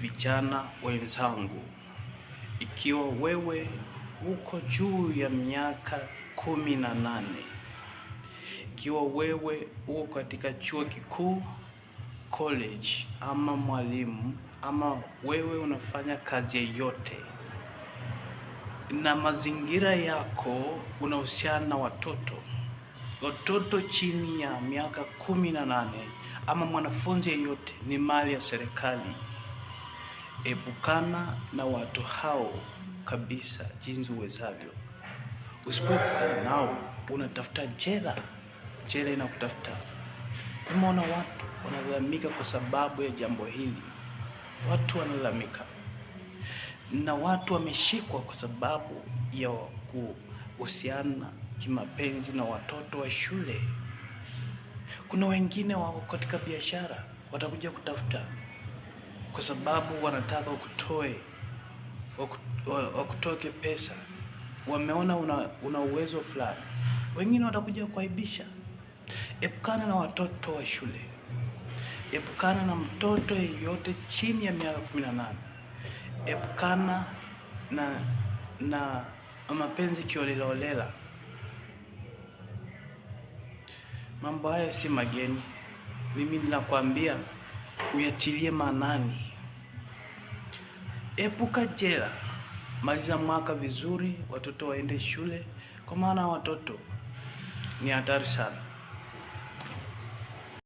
Vijana wenzangu, ikiwa wewe uko juu ya miaka 18, ikiwa wewe uko katika chuo kikuu, college, ama mwalimu, ama wewe unafanya kazi yoyote na mazingira yako unahusiana na watoto chini ya miaka 18 ama mwanafunzi yeyote ni mali ya serikali. Epukana na watu hao kabisa jinsi uwezavyo. Usipoepukana nao unatafuta jela inakutafuta. Umeona watu wanalalamika kwa sababu ya jambo hili. Watu wanalalamika na watu wameshikwa kwa sababu ya kuhusiana kimapenzi na watoto wa shule. Kuna wengine wako katika biashara, watakuja kutafuta kwa sababu wanataka wakutoke pesa. Wameona una uwezo fulani. Wengine watakuja kuaibisha. Epukana na watoto wa shule. Epukana na mtoto yeyote chini ya miaka 18. Epukana na mapenzi kiholelaholela. Mambo haya si mageni. Mimi ninakwambia uyatilie maanani. Epuka jela. Maliza mwaka vizuri, watoto waende shule, kwa maana watoto ni hatari sana.